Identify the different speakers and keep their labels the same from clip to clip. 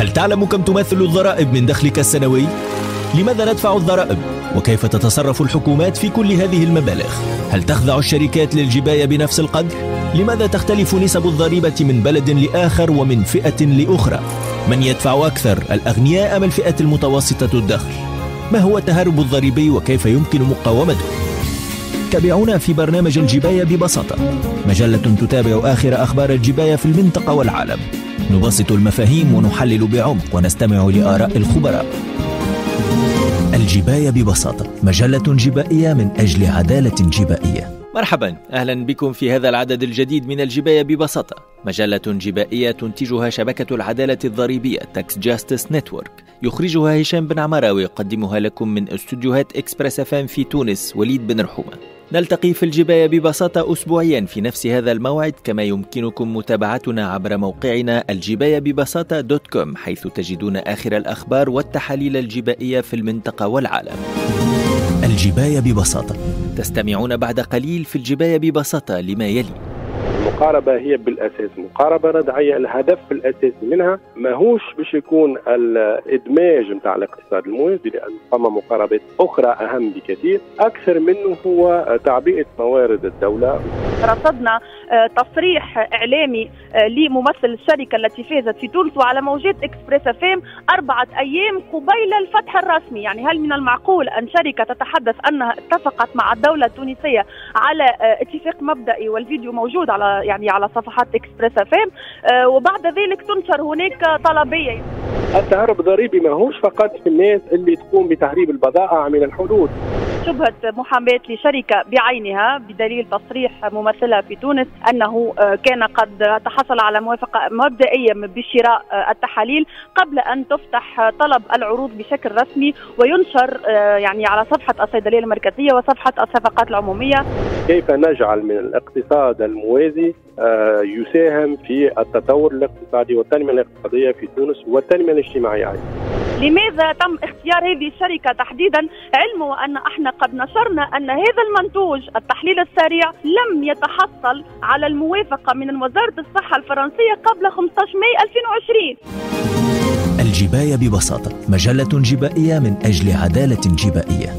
Speaker 1: هل تعلم كم تمثل الضرائب من دخلك السنوي؟ لماذا ندفع الضرائب؟ وكيف تتصرف الحكومات في كل هذه المبالغ؟ هل تخضع الشركات للجباية بنفس القدر؟ لماذا تختلف نسب الضريبة من بلد لآخر ومن فئة لأخرى؟ من يدفع أكثر، الأغنياء أم الفئة المتوسطة الدخل؟ ما هو التهرب الضريبي وكيف يمكن مقاومته؟ تابعونا في برنامج الجباية ببساطة، مجلة تتابع آخر أخبار الجباية في المنطقة والعالم. نبسط المفاهيم ونحلل بعمق ونستمع لآراء الخبراء. الجباية ببساطة، مجلة جبائية من أجل عدالة جبائية.
Speaker 2: مرحبا، أهلا بكم في هذا العدد الجديد من الجباية ببساطة، مجلة جبائية تنتجها شبكة العدالة الضريبية تاكس جاستس نتورك، يخرجها هشام بن عمارة ويقدمها لكم من استوديوهات إكسبرس FM في تونس وليد بن رحومة. نلتقي في الجباية ببساطة أسبوعيا في نفس هذا الموعد، كما يمكنكم متابعتنا عبر موقعنا الجباية-ببساطة.com، حيث تجدون آخر الأخبار والتحاليل الجبائية في المنطقة والعالم.
Speaker 1: الجباية ببساطة.
Speaker 3: تستمعون بعد قليل في الجباية ببساطة لما يلي.
Speaker 4: المقاربة هي بالأساس مقاربة ردعية. الهدف الأساسي منها ماهوش باش يكون الإدماج متاع الاقتصاد الموازي، لأن فما مقاربات أخرى أهم بكثير. أكثر منه هو تعبئة موارد الدولة.
Speaker 5: رصدنا تصريح إعلامي لممثل الشركة التي فازت في تونس وعلى موجات إكسبرس FM 4 أيام قبيل الفتح الرسمي. يعني هل من المعقول أن شركة تتحدث أنها اتفقت مع الدولة التونسية على اتفاق مبدئي، والفيديو موجود على صفحات إكسبرس FM، وبعد ذلك تنشر هناك طلبية؟
Speaker 4: التهرب الضريبي ماهوش فقط في الناس اللي تقوم بتهريب البضائع من الحدود.
Speaker 5: شبهة محاماة لشركة بعينها بدليل تصريح ممثلها في تونس أنه كان قد تحصل على موافقة مبدئية بشراء التحاليل قبل أن تفتح طلب العروض بشكل رسمي وينشر على صفحة الصيدلية المركزية وصفحة الصفقات العمومية.
Speaker 4: كيف نجعل من الاقتصاد الموازي يساهم في التطور الاقتصادي والتنمية الاقتصادية في تونس والتنمية الاجتماعية أيضا.
Speaker 5: لماذا تم اختيار هذه الشركة تحديدا، علمه أن احنا قد نشرنا أن هذا المنتوج التحليل السريع لم يتحصل على الموافقة من وزارة الصحة الفرنسية قبل 15 ماي 2020.
Speaker 1: الجباية ببساطة، مجلة جبائية من أجل عدالة جبائية.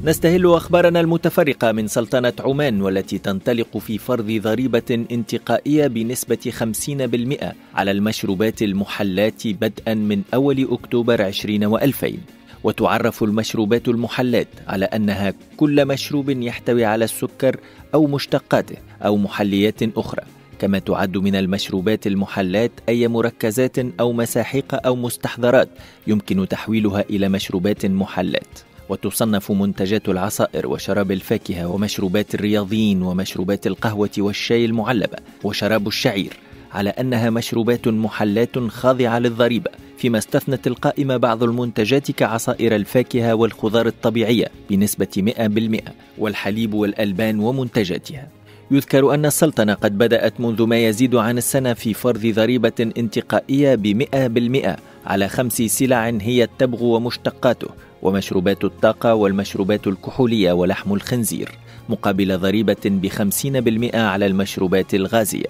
Speaker 3: نستهل أخبارنا المتفرقة من سلطنة عمان، والتي تنطلق في فرض ضريبة انتقائية بنسبة 50% على المشروبات المحلات بدءا من أول أكتوبر 2020. وتعرف المشروبات المحلات على أنها كل مشروب يحتوي على السكر أو مشتقاته أو محليات أخرى، كما تعد من المشروبات المحلات أي مركزات أو مساحيق أو مستحضرات يمكن تحويلها إلى مشروبات محلات. وتصنف منتجات العصائر وشراب الفاكهة ومشروبات الرياضيين ومشروبات القهوة والشاي المعلبة وشراب الشعير على أنها مشروبات محلات خاضعة للضريبة، فيما استثنت القائمة بعض المنتجات كعصائر الفاكهة والخضار الطبيعية بنسبة 100%، والحليب والألبان ومنتجاتها. يذكر أن السلطنة قد بدأت منذ ما يزيد عن السنة في فرض ضريبة انتقائية ب100% على 5 سلع هي التبغ ومشتقاته ومشروبات الطاقة والمشروبات الكحولية ولحم الخنزير، مقابل ضريبة ب50% على المشروبات الغازية.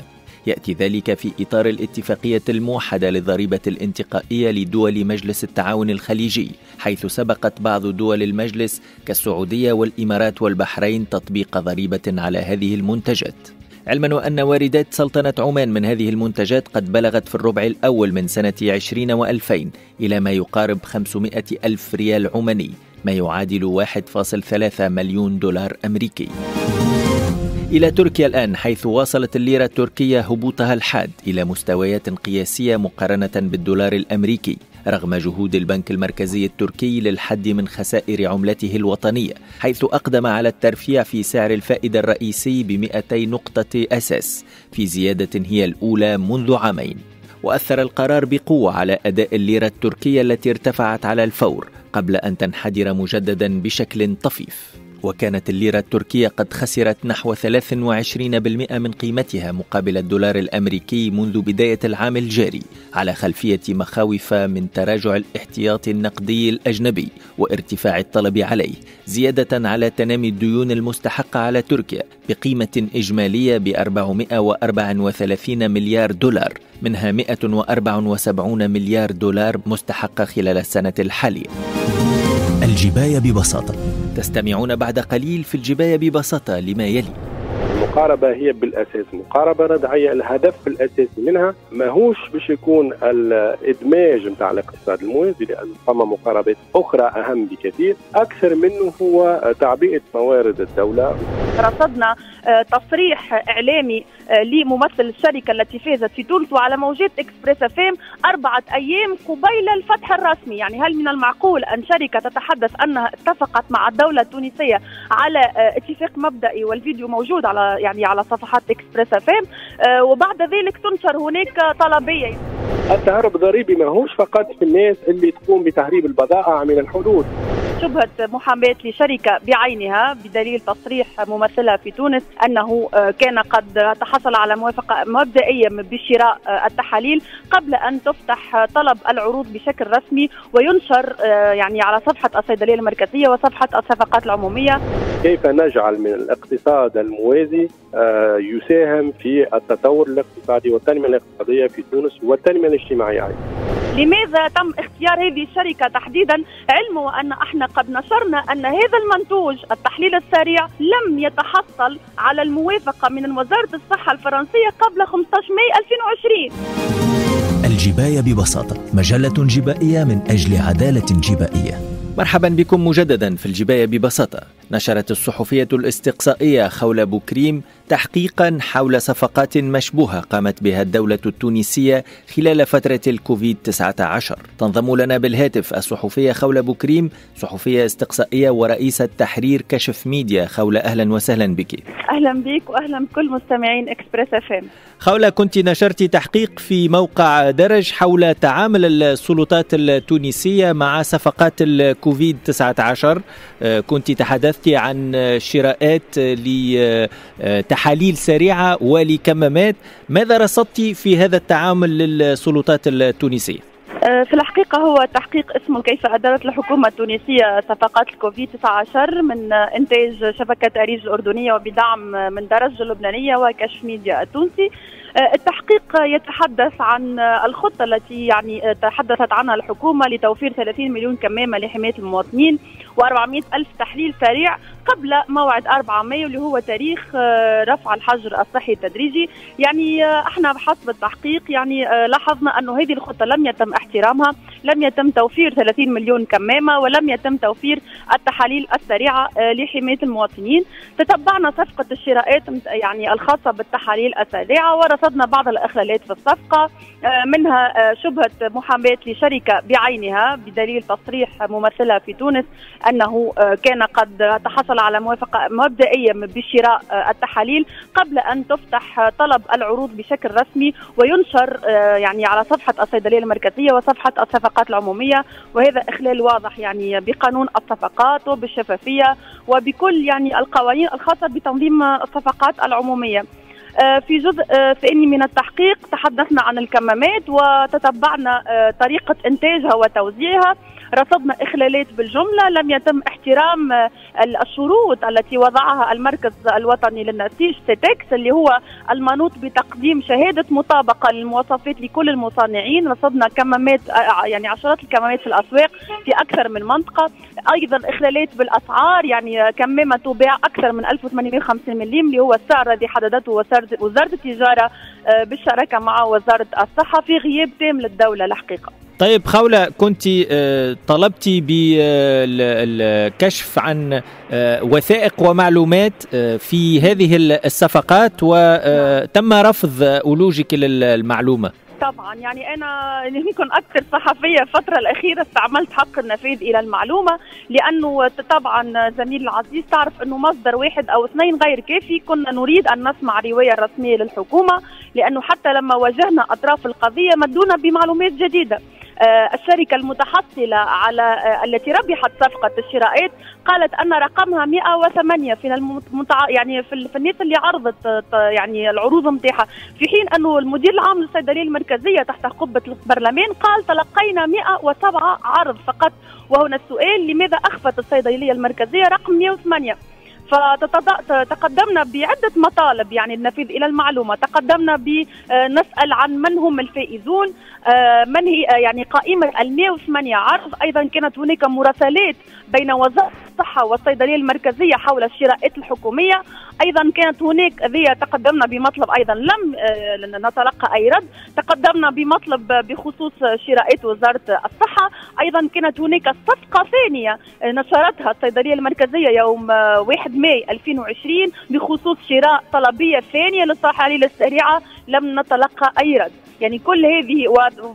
Speaker 3: يأتي ذلك في إطار الاتفاقية الموحدة للضريبة الانتقائية لدول مجلس التعاون الخليجي، حيث سبقت بعض دول المجلس كالسعودية والإمارات والبحرين تطبيق ضريبة على هذه المنتجات. علما وأن واردات سلطنة عمان من هذه المنتجات قد بلغت في الربع الأول من سنة 20 و2000 إلى ما يقارب 500 ألف ريال عماني، ما يعادل 1.3 مليون دولار أمريكي. إلى تركيا الآن، حيث واصلت الليرة التركية هبوطها الحاد إلى مستويات قياسية مقارنة بالدولار الأمريكي، رغم جهود البنك المركزي التركي للحد من خسائر عملته الوطنية، حيث أقدم على الترفيع في سعر الفائدة الرئيسي ب200 نقطة أساس في زيادة هي الأولى منذ عامين. وأثر القرار بقوة على أداء الليرة التركية التي ارتفعت على الفور قبل أن تنحدر مجددا بشكل طفيف.
Speaker 2: وكانت الليرة التركية قد خسرت نحو 23% من قيمتها مقابل الدولار الأمريكي منذ بداية العام الجاري، على خلفية مخاوف من تراجع الاحتياطي النقدي الأجنبي وارتفاع الطلب عليه، زيادة على تنامي الديون المستحقة على تركيا بقيمة إجمالية ب 434 مليار دولار، منها 174 مليار دولار مستحقة خلال السنة الحالية.
Speaker 1: الجباية ببساطة.
Speaker 2: تستمعون بعد قليل في الجباية ببساطة لما يلي.
Speaker 4: المقاربة هي بالأساس مقاربة رضعية. الهدف الأساسي منها ماهوش باش يكون الإدماج متاع الاقتصاد الموازي، لأن فما مقاربات أخرى أهم بكثير. أكثر منه هو تعبئة موارد الدولة.
Speaker 5: رصدنا تصريح إعلامي لممثل الشركة التي فازت في تونس وعلى موجات إكسبريس FM 4 أيام قبيل الفتح الرسمي. يعني هل من المعقول أن شركة تتحدث أنها اتفقت مع الدولة التونسية على اتفاق مبدئي، والفيديو موجود على صفحات إكسبريس FM، وبعد ذلك تنشر هناك طلبية؟
Speaker 4: التهرب الضريبي ماهوش فقط في الناس اللي تقوم بتهريب البضائع من الحدود.
Speaker 5: شبهة محاماة لشركة بعينها بدليل تصريح ممثلها في تونس أنه كان قد تحصل على موافقة مبدئية بشراء التحاليل قبل أن تفتح طلب العروض بشكل رسمي وينشر على صفحة الصيدلية المركزية وصفحة الصفقات العمومية.
Speaker 4: كيف نجعل من الاقتصاد الموازي يساهم في التطور الاقتصادي والتنمية الاقتصادية في تونس والتنمية الاجتماعية؟
Speaker 5: لماذا تم اختيار هذه الشركة تحديدا، علما أن احنا قد نشرنا أن هذا المنتوج التحليل السريع لم يتحصل على الموافقة من وزارة الصحة الفرنسية قبل 15 ماي 2020.
Speaker 1: الجباية ببساطة، مجلة جبائية من أجل عدالة جبائية.
Speaker 2: مرحبا بكم مجددا في الجباية ببساطة. نشرت الصحفية الاستقصائية خولة بوكريم تحقيقا حول صفقات مشبوهة قامت بها الدولة التونسية خلال فترة الكوفيد-19. تنضم لنا بالهاتف الصحفية خولة بوكريم، صحفية استقصائية ورئيسة تحرير كشف ميديا. خولة، أهلا وسهلا بك.
Speaker 5: أهلا بك وأهلا بكل مستمعين إكسبريس FM.
Speaker 2: خولة، كنت نشرت تحقيق في موقع درج حول تعامل السلطات التونسية مع صفقات الكوفيد-19. كنت تحدثت عن شراءات لتحاليل سريعة ولكمامات. ماذا رصدت في هذا التعامل للسلطات التونسية؟
Speaker 5: في الحقيقة هو تحقيق اسمه كيف أدارت الحكومة التونسية صفقات الكوفيد-19 من إنتاج شبكة أريج الأردنية وبدعم من درج اللبنانية وكشف ميديا التونسي. التحقيق يتحدث عن الخطة التي تحدثت عنها الحكومة لتوفير 30 مليون كمامة لحماية المواطنين و400 ألف تحليل سريع قبل موعد 4 مايو اللي هو تاريخ رفع الحجر الصحي التدريجي. احنا بحسب التحقيق لاحظنا أنه هذه الخطة لم يتم احترامها، لم يتم توفير 30 مليون كمامة ولم يتم توفير التحاليل السريعة لحماية المواطنين. تتبعنا صفقة الشراءات الخاصة بالتحاليل السريعة ورصدنا بعض الإخلالات في الصفقة، منها شبهة محاماة لشركة بعينها بدليل تصريح ممثلها في تونس أنه كان قد تحصل على موافقة مبدئية بشراء التحاليل قبل أن تفتح طلب العروض بشكل رسمي وينشر على صفحة الصيدلية المركزية وصفحة الصفقات العمومية، وهذا إخلال واضح بقانون الصفقات وبالشفافية وبكل القوانين الخاصة بتنظيم الصفقات العمومية. في جزء ثاني من التحقيق تحدثنا عن الكمامات وتتبعنا طريقة إنتاجها وتوزيعها. رصدنا إخلالات بالجملة، لم يتم احترام الشروط التي وضعها المركز الوطني للنسيج سيتكس اللي هو المنوط بتقديم شهادة مطابقة للمواصفات لكل المصنعين. رصدنا كمامات عشرات الكمامات في الأسواق في أكثر من منطقة. أيضا إخلالات بالأسعار، كمامة تباع أكثر من 1850 مليم اللي هو السعر الذي حددته وزارة التجارة بالشراكة مع وزارة الصحة في غياب تام للدولة الحقيقة.
Speaker 2: طيب خولة، كنت طلبتي بالكشف عن وثائق ومعلومات في هذه الصفقات وتم رفض أولوجك للمعلومة.
Speaker 5: طبعا أنا يمكن أكثر صحفية الفترة الأخيرة استعملت حق النفاذ إلى المعلومة، لأنه طبعا زميل العزيز تعرف أنه مصدر واحد أو اثنين غير كافي. كنا نريد أن نسمع رواية رسمية للحكومة، لأنه حتى لما واجهنا أطراف القضية مدونا بمعلومات جديدة. الشركة المتحصلة على التي ربحت صفقة الشراءات قالت أن رقمها 108 يعني في الناس اللي عرضت يعني العروض نتاعها، في حين أنه المدير العام للصيدلية المركزية تحت قبة البرلمان قال تلقينا 107 عرض فقط. وهنا السؤال: لماذا أخفت الصيدلية المركزية رقم 108؟ فتقدمنا بعدة مطالب يعني النفيذ إلى المعلومة. تقدمنا بنسأل عن من هم الفائزون، من هي يعني قائمة 108 عرض. أيضا كانت هناك مراسلات بين وزارة الصحة والصيدلية المركزية حول الشراءات الحكومية. أيضا كانت هناك تقدمنا بمطلب، أيضا لم نتلقى أي رد. تقدمنا بمطلب بخصوص شراءات وزارة الصحة. أيضا كانت هناك صفقة ثانية نشرتها الصيدلية المركزية يوم 1 ماي 2020 بخصوص شراء طلبية ثانية للتحاليل السريعة، لم نتلقى أي رد. يعني كل هذه،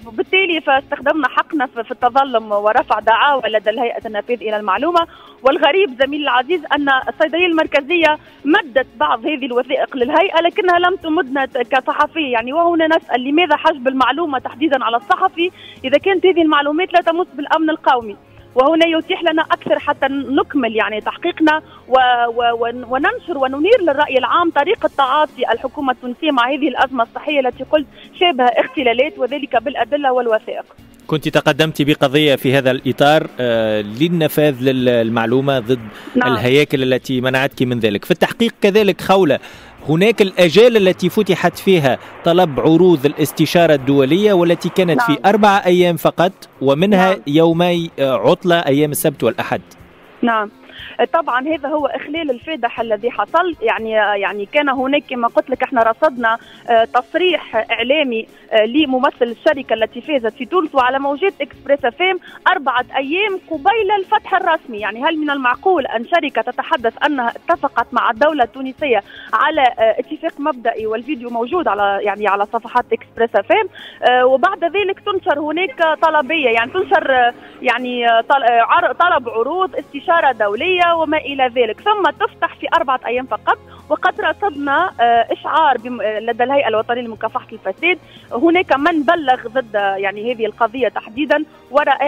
Speaker 5: وبالتالي فاستخدمنا حقنا في التظلم ورفع دعاوى لدى الهيئة النافذ إلى المعلومة. والغريب زميلي العزيز أن الصيدلية المركزية مدت بعض هذه الوثائق للهيئة لكنها لم تمدنا كصحفي. يعني وهنا نسأل: لماذا حجب المعلومة تحديدا على الصحفي إذا كانت هذه المعلومات لا تمس بالأمن القومي؟ وهنا يتيح لنا أكثر حتى نكمل يعني تحقيقنا وننشر وننير للرأي العام طريقة تعاطي الحكومة التونسية مع هذه الأزمة الصحية التي قلت شابه اختلالات، وذلك بالأدلة والوثائق.
Speaker 3: كنت تقدمت بقضية في هذا الإطار للنفاذ للمعلومة ضد الهياكل التي منعتك من ذلك. في التحقيق كذلك خولة، هناك الأجال التي فتحت فيها طلب عروض الاستشارة الدولية والتي كانت في 4 أيام فقط، ومنها يومي عطلة أيام السبت والأحد.
Speaker 5: نعم طبعا هذا هو إخلال الفادح الذي حصل. يعني كان هناك كما قلت لك، احنا رصدنا تصريح إعلامي لممثل الشركة التي فازت في تونس وعلى موجات إكسبريس FM 4 أيام قبيل الفتح الرسمي. يعني هل من المعقول أن شركة تتحدث أنها اتفقت مع الدولة التونسية على اتفاق مبدئي والفيديو موجود على صفحات إكسبريس FM، وبعد ذلك تنشر هناك طلبية، يعني تنشر طلب عروض استشارة دولية وما إلى ذلك، ثم تفتح في 4 أيام فقط. وقد رصدنا إشعار لدى الهيئة الوطنية لمكافحة الفساد. هناك من بلغ ضد يعني هذه القضية تحديدا،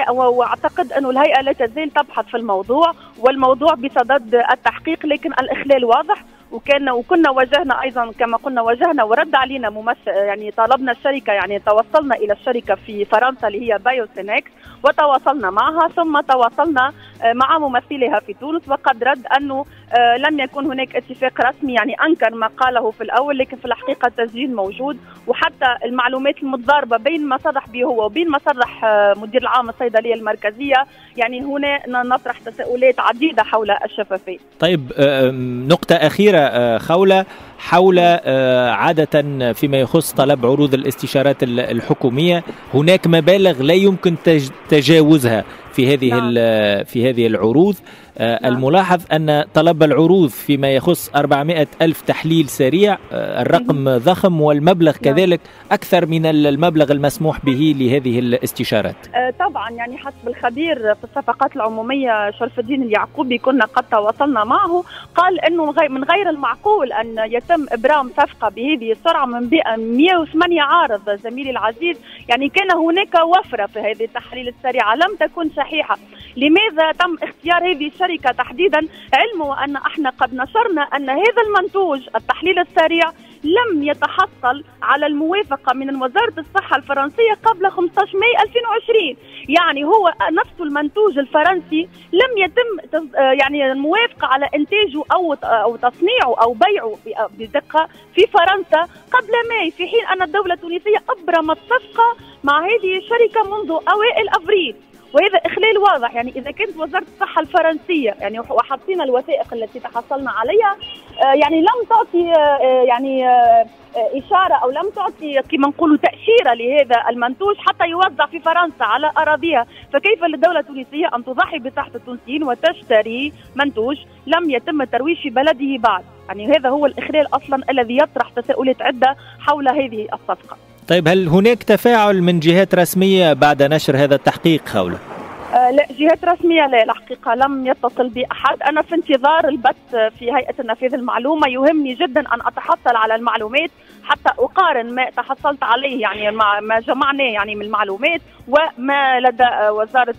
Speaker 5: واعتقد أن الهيئة لا تزال تبحث في الموضوع، والموضوع بصدد التحقيق، لكن الإخلال واضح. وكنا واجهنا ايضا كما قلنا واجهنا ورد علينا ممثل، يعني طالبنا الشركه، يعني توصلنا الى الشركه في فرنسا اللي هي بايوسينكس وتواصلنا معها، ثم تواصلنا مع ممثلها في تونس، وقد رد انه لم يكن هناك اتفاق رسمي. يعني انكر ما قاله في الاول، لكن في الحقيقه التسجيل موجود، وحتى المعلومات المتضاربه بين ما صرح به هو وبين ما صرح مدير العام الصيدليه المركزيه. يعني هنا نطرح تساؤلات عديده حول الشفافيه.
Speaker 3: طيب نقطه اخيره خولة حول عادة فيما يخص طلب عروض الاستشارات الحكومية، هناك مبالغ لا يمكن تجاوزها في هذه العروض. الملاحظ أن طلب العروض فيما يخص 400 ألف تحليل سريع الرقم ضخم، والمبلغ كذلك أكثر من المبلغ المسموح به لهذه الاستشارات.
Speaker 5: طبعا يعني حسب الخبير في الصفقات العمومية شرف الدين اليعقوبي كنا قد تواصلنا معه، قال أنه من غير المعقول أن يتم إبرام صفقة بهذه السرعة من 108 عارض. زميلي العزيز، يعني كان هناك وفرة في هذه التحاليل السريعة لم تكن صحيحة. لماذا تم اختيار هذه الشركة تحديدا، علمه أن احنا قد نشرنا أن هذا المنتوج التحليل السريع لم يتحصل على الموافقة من وزارة الصحة الفرنسية قبل 15 ماي 2020. يعني هو نفس المنتوج الفرنسي لم يتم يعني الموافقة على إنتاجه أو تصنيعه أو بيعه بدقة في فرنسا قبل ماي، في حين أن الدولة التونسية أبرمت صفقة مع هذه الشركة منذ أوائل أبريل. وهذا إخلال واضح. يعني إذا كانت وزارة الصحة الفرنسية يعني وحطينا الوثائق التي تحصلنا عليها يعني لم تعطي يعني إشارة أو لم تعطي كما نقولوا تأشيرة لهذا المنتوج حتى يوزع في فرنسا على أراضيها، فكيف للدولة التونسية أن تضحي بصحة التونسيين وتشتري منتوج لم يتم الترويج في بلده بعد؟ يعني هذا هو الإخلال أصلا الذي يطرح تساؤلات عدة حول هذه الصفقة.
Speaker 3: طيب هل هناك تفاعل من جهات رسمية بعد نشر هذا التحقيق خولة؟
Speaker 5: لا، جهات رسمية لا، الحقيقة لم يتصل بي أحد. أنا في انتظار البث في هيئة النفاذ المعلومة، يهمني جدا أن أتحصل على المعلومات حتى أقارن ما تحصلت عليه يعني ما جمعناه يعني من المعلومات وما لدى وزارة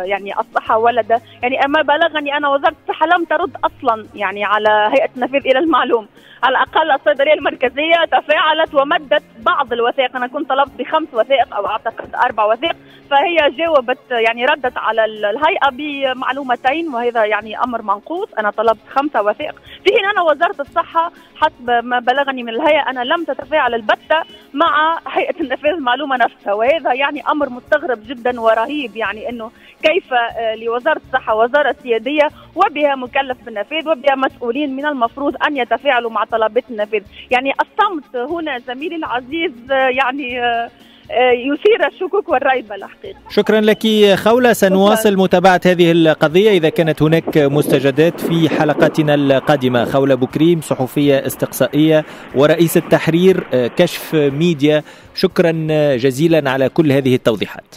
Speaker 5: يعني الصحة ولدى يعني ما بلغني أنا وزارة الصحة لم ترد أصلا يعني على هيئة التنفيذ إلى المعلوم. على الأقل الصيدلية المركزية تفاعلت ومدت بعض الوثائق. أنا كنت طلبت ب5 وثائق أو أعتقد 4 وثائق، فهي جاوبت يعني ردت على الهيئة بمعلومتين، وهذا يعني أمر منقوص. أنا طلبت 5 وثائق، في حين أن وزارة الصحة حسب ما بلغني من الهيئة أنا لم تتفاعل البتة مع هيئة النفاذ المعلومة نفسها، وهذا يعني أمر مستغرب جدا ورهيب. يعني أنه كيف لوزارة الصحة وزارة سيادية وبها مكلف بالنفاذ وبها مسؤولين من المفروض أن يتفاعلوا مع طلبات النفاذ؟ يعني الصمت هنا زميلي العزيز يعني يثير الشكوك والريبة الحقيقة.
Speaker 3: شكرا لك خولة، سنواصل متابعة هذه القضية إذا كانت هناك مستجدات في حلقاتنا القادمة. خولة بوكريم، صحفية استقصائية ورئيس التحرير كشف ميديا، شكرا جزيلا على كل هذه التوضيحات.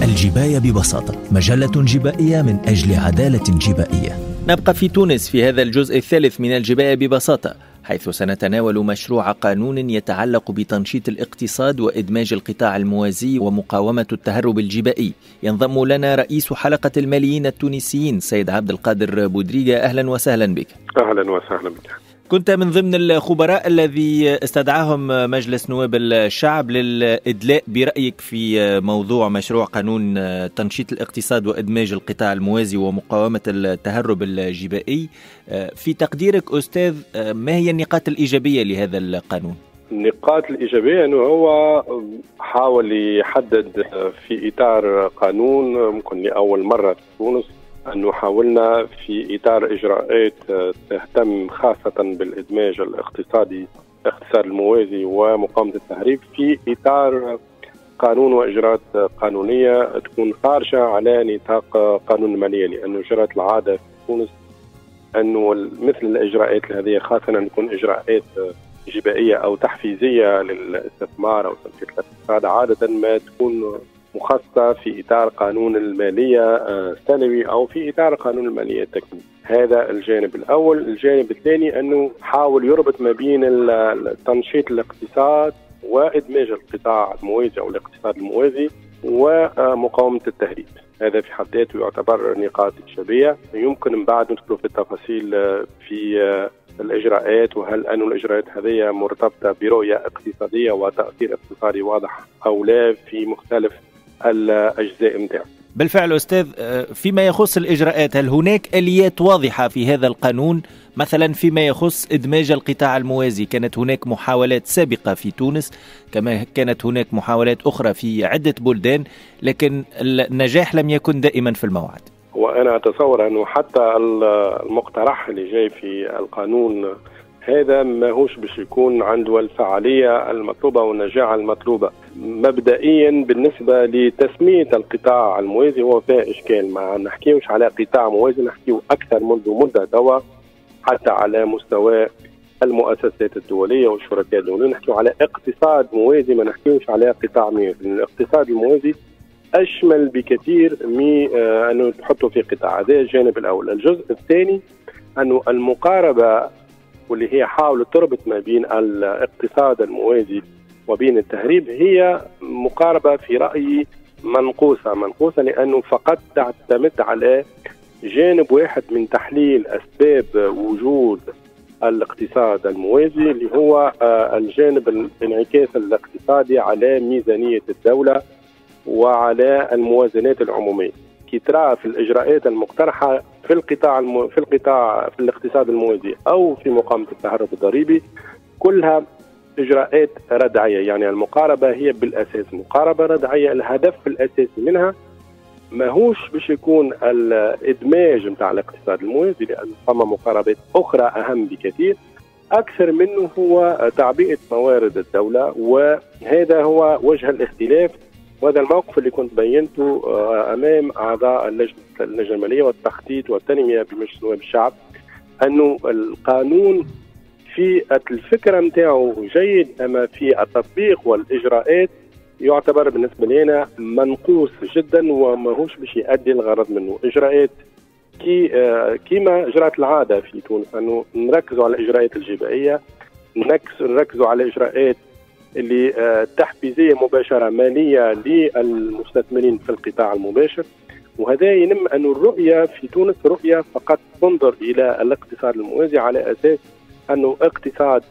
Speaker 1: الجباية ببساطة، مجلة جبائية من أجل عدالة جبائية.
Speaker 2: نبقى في تونس في هذا الجزء الثالث من الجباية ببساطة، حيث سنتناول مشروع قانون يتعلق بتنشيط الاقتصاد وإدماج القطاع الموازي ومقاومة التهرب الجبائي. ينضم لنا رئيس حلقة الماليين التونسيين سيد عبد القادر بودريغا. أهلا وسهلا بك.
Speaker 4: أهلا وسهلا بك.
Speaker 2: كنت من ضمن الخبراء الذي استدعاهم مجلس نواب الشعب للإدلاء برأيك في موضوع مشروع قانون تنشيط الاقتصاد وإدماج القطاع الموازي ومقاومة التهرب الجبائي. في تقديرك أستاذ، ما هي النقاط الإيجابية لهذا القانون؟
Speaker 4: النقاط الإيجابية أنه هو حاول يحدد في إطار قانون ممكن لأول مرة في تونس أنه حاولنا في إطار إجراءات تهتم خاصة بالإدماج الاقتصادي الاقتصاد الموازي ومقاومة التهريب في إطار قانون وإجراءات قانونية تكون خارجة على نطاق قانون المالية، لأنه جرت العادة في تونس أنه مثل الإجراءات هذه خاصة أن تكون إجراءات جبائية أو تحفيزية للاستثمار أو تنشيط الاقتصاد عادة ما تكون مخصصة في إطار قانون المالية السنوي أو في إطار قانون المالية التكويني. هذا الجانب الأول. الجانب الثاني أنه حاول يربط ما بين تنشيط الاقتصاد وإدماج القطاع الموازي أو الاقتصاد الموازي ومقاومة التهريب. هذا في حد ذاته يعتبر نقاط إيجابية. يمكن من بعد ندخل في التفاصيل في الإجراءات، وهل أن الإجراءات هذه مرتبطة برؤية اقتصادية وتأثير اقتصادي واضح أو لا في مختلف الأجزاء متاعه.
Speaker 2: بالفعل أستاذ، فيما يخص الإجراءات هل هناك آليات واضحة في هذا القانون؟ مثلا فيما يخص إدماج القطاع الموازي، كانت هناك محاولات سابقة في تونس كما كانت هناك محاولات أخرى في عدة بلدان، لكن النجاح لم يكن دائما في الموعد.
Speaker 4: وأنا أتصور أنه حتى المقترح اللي جاي في القانون هذا ما هوش باش يكون عنده الفعالية المطلوبة والنجاعة المطلوبة. مبدئيا بالنسبة لتسمية القطاع الموازي هو فيها إشكال، ما نحكيوش على قطاع موازي، نحكيو أكثر منذ مدة توا حتى على مستوى المؤسسات الدولية والشركاء الدوليين نحكيو على اقتصاد موازي، ما نحكيوش على قطاع موازي. الاقتصاد الموازي أشمل بكثير من أنه تحطه في قطاع. هذا الجانب الأول. الجزء الثاني أنه المقاربة واللي هي حاولت تربط ما بين الاقتصاد الموازي وبين التهريب هي مقاربة في رأيي منقوصة لأنه فقط تعتمد على جانب واحد من تحليل أسباب وجود الاقتصاد الموازي اللي هو الجانب الانعكاس الاقتصادي على ميزانية الدولة وعلى الموازنات العمومية. كي ترى في الإجراءات المقترحة في الاقتصاد الموازي أو في مقاومة التهرب الضريبي كلها إجراءات ردعية، يعني المقاربة هي بالأساس مقاربة ردعية. الهدف الأساسي منها ما هوش باش يكون الإدماج متاع الاقتصاد الموازي، لأن فما مقاربات أخرى أهم بكثير أكثر منه هو تعبئة موارد الدولة، وهذا هو وجه الاختلاف. وهذا الموقف اللي كنت بينته أمام أعضاء اللجنة المالية والتخطيط والتنمية بمجلس نواب الشعب، أنه القانون في الفكرة متاعه جيد، أما في التطبيق والإجراءات يعتبر بالنسبة لنا منقوص جدا وما هوش باش يؤدي الغرض منه. إجراءات كيما جرت العادة في تونس أنه نركزوا على الإجراءات الجبائية نركزوا على إجراءات اللي تحفيزية مباشرة مالية للمستثمرين في القطاع المباشر. وهذا ينم أن الرؤية في تونس رؤية فقط تنظر إلى الاقتصاد الموازي على أساس أنه اقتصاد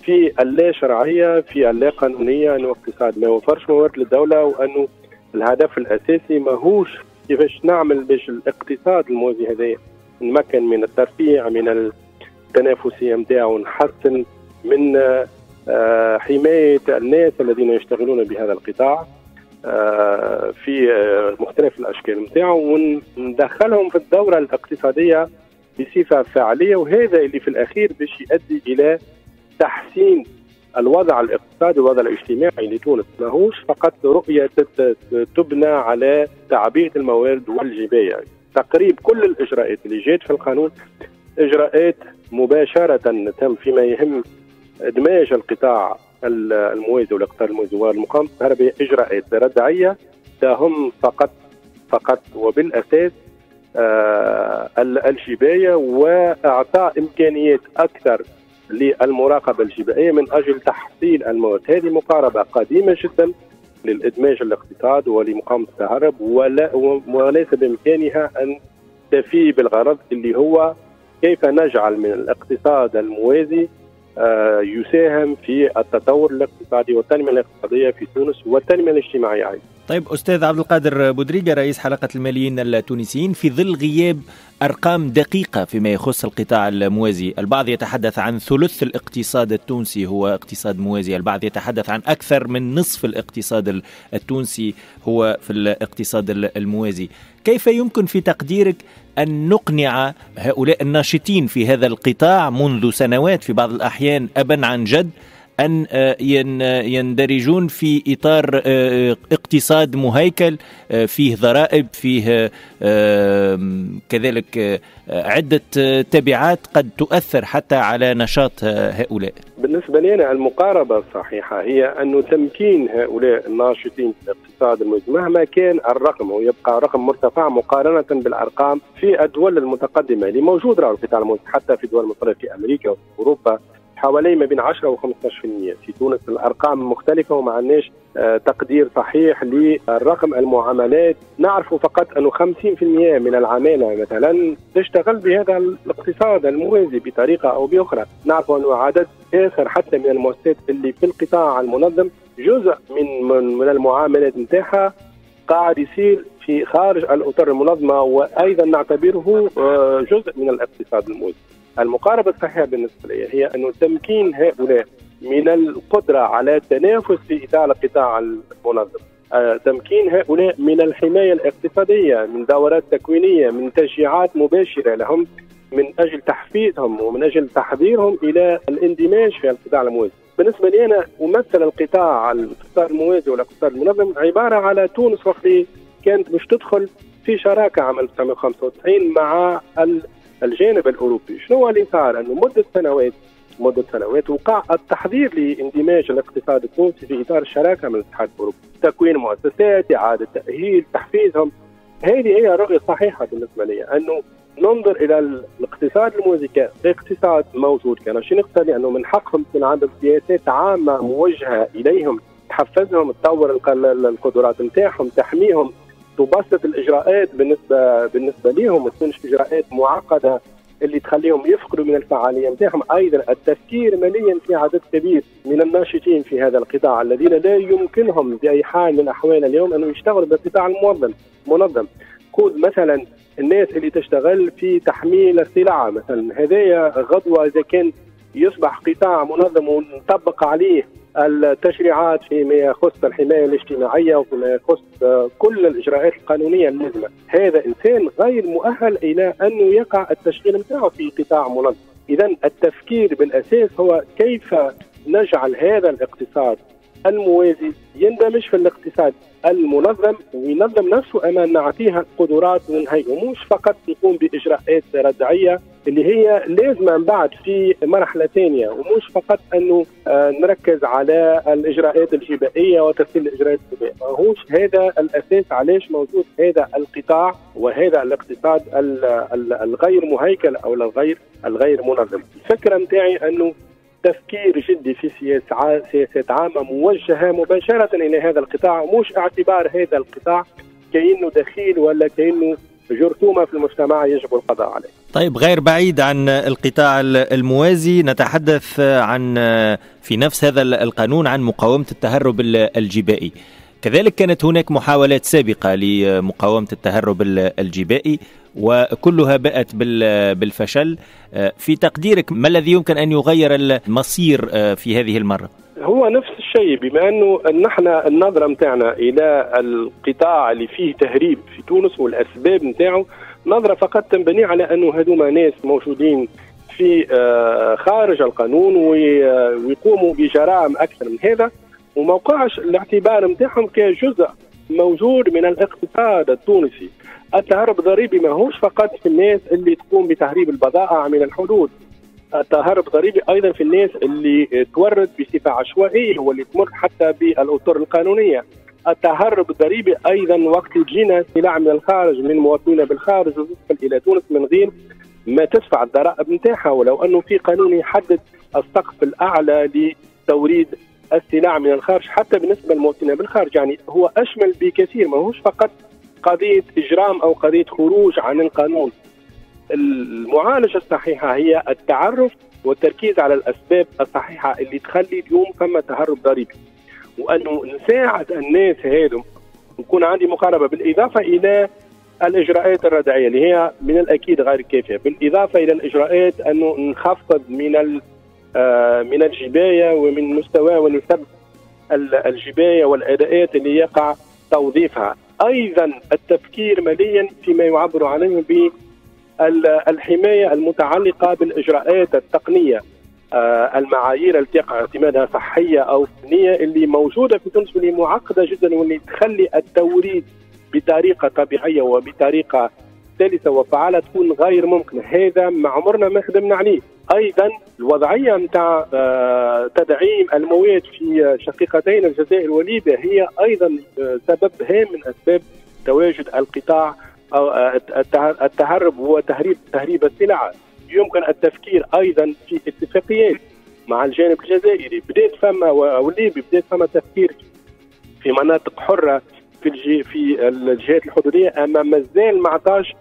Speaker 4: في اللا شرعية، في اللا قانونية، أنه اقتصاد ما يوفرش موارد للدولة، وأنه الهدف الأساسي ماهوش كيفاش نعمل باش الاقتصاد الموازي هذا نمكن من الترفيع من التنافسية متاعه، ونحسن من حماية الناس الذين يشتغلون بهذا القطاع في مختلف الأشكال متاعه، وندخلهم في الدورة الاقتصادية بصفة فعالية. وهذا اللي في الأخير باش يؤدي إلى تحسين الوضع الاقتصادي والوضع الاجتماعي لتونس. ماهوش فقط رؤية تبنى على تعبئة الموارد والجباية. تقريب كل الإجراءات اللي جات في القانون إجراءات مباشرة تم فيما يهم إدماج القطاع الموازي والاقتصاد الموازي والمقاومة الكهربائية، إجراءات ردعية تهم فقط وبالأساس الجباية، وإعطاء إمكانيات أكثر للمراقبة الجبائية من أجل تحصيل المواد. هذه مقاربة قديمة جدا للإدماج الاقتصاد ولمقاومة التهرب، وليس بإمكانها أن تفي بالغرض اللي هو كيف نجعل من الاقتصاد الموازي يساهم في التطور الاقتصادي والتنمية الاقتصادية في تونس والتنمية الاجتماعية أيضا.
Speaker 2: طيب أستاذ عبد القادر بودريقة رئيس حلقة الماليين التونسيين، في ظل غياب أرقام دقيقة فيما يخص القطاع الموازي، البعض يتحدث عن ثلث الاقتصاد التونسي هو اقتصاد موازي، البعض يتحدث عن أكثر من نصف الاقتصاد التونسي هو في الاقتصاد الموازي. كيف يمكن في تقديرك أن نقنع هؤلاء الناشطين في هذا القطاع منذ سنوات في بعض الأحيان أبا عن جد أن يندرجون في إطار اقتصاد مهيكل فيه ضرائب، فيه كذلك عدة تبعات قد تؤثر حتى على نشاط هؤلاء؟
Speaker 4: بالنسبة لنا المقاربة الصحيحة هي أن تمكين هؤلاء الناشطين في الاقتصاد الموازي مهما كان الرقم، ويبقى رقم مرتفع مقارنة بالأرقام في الدول المتقدمة اللي موجودة على القطاع الموازي، حتى في دول مختلفة في أمريكا وفي أوروبا حوالي ما بين 10 و 15%. في تونس الأرقام مختلفة وما عندناش تقدير صحيح للرقم المعاملات. نعرف فقط أنه 50% من العمالة مثلا تشتغل بهذا الاقتصاد الموازي بطريقة أو بأخرى. نعرف أنه عدد آخر حتى من المؤسسات اللي في القطاع المنظم جزء من المعاملات نتاعها قاعد يصير في خارج الأطر المنظمة، وأيضا نعتبره جزء من الاقتصاد الموازي. المقاربة الصحيحة بالنسبة لي هي أن تمكين هؤلاء من القدرة على التنافس في إطار القطاع المنظم، تمكين هؤلاء من الحماية الاقتصادية، من دورات تكوينية، من تشجيعات مباشرة لهم من أجل تحفيزهم ومن أجل تحضيرهم إلى الاندماج في القطاع الموازي. بالنسبة لي أنا أمثل الاقتصاد الموازي والاقتصاد المنظم عبارة على تونس وقت كانت مش تدخل في شراكة عام 1995 مع الجانب الأوروبي. شنو هو اللي صار؟ أنه مدة سنوات وقع التحضير لاندماج الاقتصاد التونسي في إطار الشراكة من الاتحاد الأوروبي، تكوين مؤسسات، إعادة تأهيل، تحفيزهم. هذه هي الرؤية الصحيحة بالنسبة لي، أنه ننظر إلى الاقتصاد الموازي كاقتصاد موجود كناشئين اقتصادي، أنه من حقهم تكون عندهم سياسات عامة موجهة إليهم تحفزهم، تطور القدرات نتاعهم، تحميهم، تبسط الإجراءات بالنسبة لهم، ما تكونش إجراءات معقدة اللي تخليهم يفقدوا من الفعالية نتاعهم. أيضا التفكير ماليا في عدد كبير من الناشطين في هذا القطاع الذين لا يمكنهم بأي حال من الأحوال اليوم أن يشتغلوا بالقطاع المنظم. خذ مثلا الناس اللي تشتغل في تحميل السلع مثلا، هذايا غدوة إذا كان يصبح قطاع منظم ونطبق عليه التشريعات فيما يخص الحماية الاجتماعية وفيما يخص كل الإجراءات القانونية اللازمة، هذا إنسان غير مؤهل إلى أنه يقع التشغيل نتاعه في قطاع منظم. إذن التفكير بالأساس هو كيف نجعل هذا الاقتصاد الموازي يندمج في الاقتصاد المنظم وينظم نفسه أمام نعطيها القدرات من هيئة، مش فقط يقوم بإجراءات ردعية اللي هي لازمة من بعد في مرحلة ثانية، ومش فقط أنه نركز على الإجراءات الجبائية وتسهيل الإجراءات الجبائية. ماهوش هذا الأساس علاش موجود هذا القطاع وهذا الاقتصاد الغير مهيكل أو الغير منظم. الفكرة متاعي أنه تفكير جدي في سياسات عامة موجهة مباشرة إلى هذا القطاع، مش اعتبار هذا القطاع كأنه دخيل ولا كأنه جرثومة في المجتمع يجب القضاء عليه.
Speaker 3: طيب، غير بعيد عن القطاع الموازي نتحدث عن في نفس هذا القانون عن مقاومة التهرب الجبائي. كذلك كانت هناك محاولات سابقة لمقاومة التهرب الجبائي وكلها بأت بالفشل. في تقديرك ما الذي يمكن أن يغير المصير في هذه المرة؟
Speaker 4: هو نفس الشيء، بما أنه نحن النظرة متاعنا إلى القطاع اللي فيه تهريب في تونس والأسباب متاعه نظرة فقط تنبني على أنه هذوما ناس موجودين في خارج القانون ويقوموا بجرائم أكثر من هذا، وما وقعش الاعتبار متاعهم كجزء موجود من الاقتصاد التونسي. التهرب الضريبي ما هوش فقط في الناس اللي تقوم بتهريب البضائع من الحدود، التهرب الضريبي ايضا في الناس اللي تورد بصفه عشوائيه واللي تمر حتى بالاطر القانونيه. التهرب الضريبي ايضا وقت يجينا سلع من الخارج من مواطنين بالخارج وتدخل الى تونس من غير ما تدفع الضرائب نتاعها، ولو انه في قانون يحدد السقف الاعلى لتوريد السلع من الخارج حتى بالنسبه للمواطنين بالخارج. يعني هو اشمل بكثير، ما هوش فقط قضيه اجرام او قضيه خروج عن القانون. المعالجه الصحيحه هي التعرف والتركيز على الاسباب الصحيحه اللي تخلي اليوم ثم تهرب ضريبي، وانه نساعد الناس هذم نكون عندي مقاربه، بالاضافه الى الاجراءات الردعيه اللي هي من الاكيد غير كافيه، بالاضافه الى الاجراءات انه نخفض من الجبايه ومن مستوى ونسب الجبايه والاداءات اللي يقع توظيفها. ايضا التفكير ماليا فيما يعبر عنه بالحمايه المتعلقه بالاجراءات التقنيه، المعايير التي يقع اعتمادها صحيه او فنيه اللي موجوده في تونس واللي معقده جدا واللي تخلي التوريد بطريقه طبيعيه وبطريقه سلسه وفعاله تكون غير ممكن. هذا ما عمرنا ما خدمنا عليه. ايضا الوضعيه نتاع تدعيم المواد في شقيقتين الجزائر وليبيا هي ايضا سبب هام من اسباب تواجد القطاع او التهرب وتهريب السلع. يمكن التفكير ايضا في اتفاقيات مع الجانب الجزائري، بدات فما والليبي بدات فما تفكير في مناطق حره في الجهات الحدوديه، اما مازال ما عطاش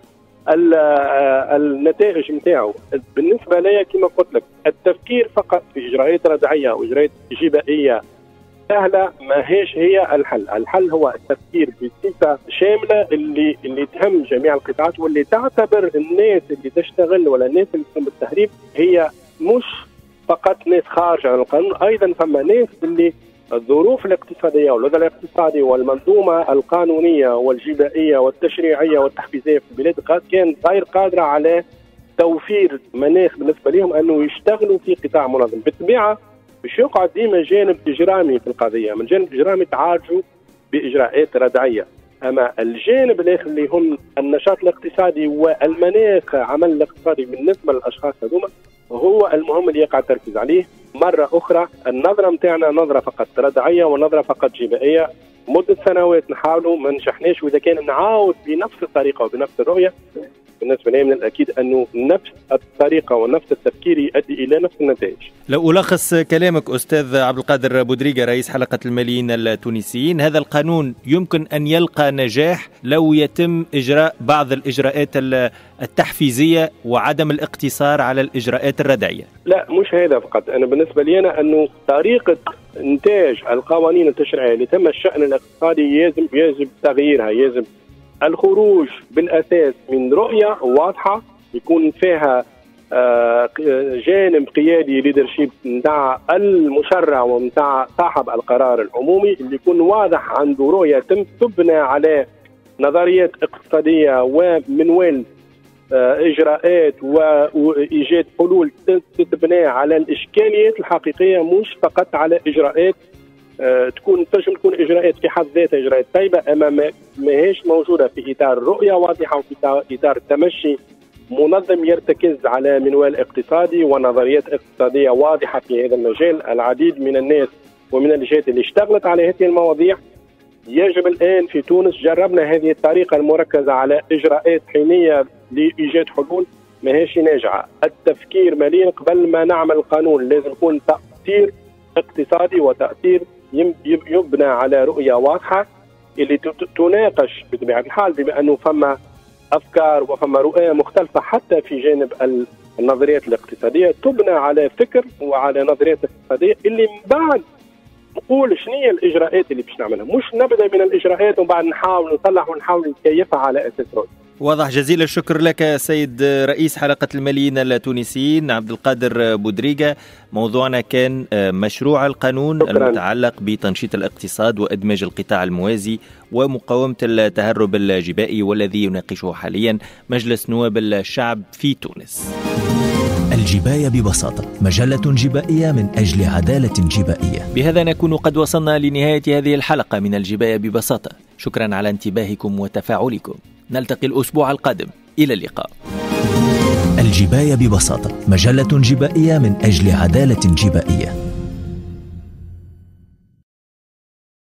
Speaker 4: النتائج نتاعو. بالنسبه لي كما قلت لك التفكير فقط في اجراءات ردعيه واجراءات جبائيه سهله ماهيش هي الحل. الحل هو التفكير بصفه شامله اللي تهم جميع القطاعات واللي تعتبر الناس اللي تشتغل ولا الناس اللي تقوم بالتهريب هي مش فقط ناس خارج عن القانون، ايضا فما ناس اللي الظروف الاقتصاديه والوضع الاقتصادي والمنظومه القانونيه والجبائيه والتشريعيه والتحفيزيه في البلاد كانت غير قادره على توفير مناخ بالنسبه لهم انه يشتغلوا في قطاع منظم. بالطبيعه باش يقعد ديما جانب اجرامي في القضيه، من جانب اجرامي تعالجوا باجراءات ردعيه، اما الجانب الاخر اللي هم النشاط الاقتصادي والمناخ عمل الاقتصادي بالنسبه للاشخاص هذوما هو المهم اللي يقع التركيز عليه. مرة أخرى النظرة متاعنا نظرة فقط ردعية ونظرة فقط جبائية، مدة سنوات نحاولوا ما نجحناش، وإذا كان نعاود بنفس الطريقة وبنفس الرؤية بالنسبة لي من الأكيد أنه نفس الطريقة ونفس التفكير يؤدي إلى نفس النتائج.
Speaker 3: لو ألخص كلامك أستاذ عبد القادر بودريقة رئيس حلقة الماليين التونسيين، هذا القانون يمكن أن يلقى نجاح لو يتم إجراء بعض الإجراءات التحفيزية وعدم الاقتصار على الإجراءات الردعية.
Speaker 4: لا مش هذا فقط، أنا بالنسبة لي أنه طريقة إنتاج القوانين التشريعية اللي تم الشأن الاقتصادي يجب تغييرها، يجب الخروج بالأساس من رؤية واضحة يكون فيها جانب قيادي ليدرشيب نتاع المشرع ونتاع صاحب القرار العمومي اللي يكون واضح عنده رؤية تبنى على نظريات اقتصادية ومنوال إجراءات وإيجاد حلول تبنى على الإشكاليات الحقيقية مش فقط على إجراءات تكون إجراءات في حد ذاتها إجراءات طيبة، أما ما هيش موجودة في إطار رؤية واضحة وفي إطار تمشي منظم يرتكز على منوال اقتصادي ونظريات اقتصادية واضحة في هذا المجال. العديد من الناس ومن الجهات اللي اشتغلت على هذه المواضيع يجب الآن في تونس جربنا هذه الطريقة المركزة على إجراءات حينية لإيجاد حلول، ماهيش ناجعة. التفكير مليء قبل ما نعمل قانون لازم يكون تأثير اقتصادي وتأثير يبنى على رؤية واضحة اللي تناقش بطبيعة الحال، بما أنه فما أفكار وفما رؤية مختلفة حتى في جانب النظريات الاقتصادية، تبنى على فكر وعلى نظريات اقتصادية اللي من بعد نقول شنو هي الإجراءات اللي باش نعملها، مش نبدأ من الإجراءات وبعد نحاول نصلح ونحاول نكيفها على أساس رؤية.
Speaker 2: واضح. جزيل الشكر لك سيد رئيس حلقة الماليين التونسيين عبد القادر بودريغا. موضوعنا كان مشروع القانون المتعلق بتنشيط الاقتصاد وإدماج القطاع الموازي ومقاومة التهرب الجبائي، والذي يناقشه حاليا مجلس نواب الشعب في تونس.
Speaker 1: الجباية ببساطة، مجلة جبائية من أجل عدالة جبائية.
Speaker 2: بهذا نكون قد وصلنا لنهاية هذه الحلقة من الجباية ببساطة. شكرا على انتباهكم وتفاعلكم. نلتقي الأسبوع القادم. إلى اللقاء.
Speaker 1: الجباية ببساطة، مجلة جبائية من أجل عدالة جبائية.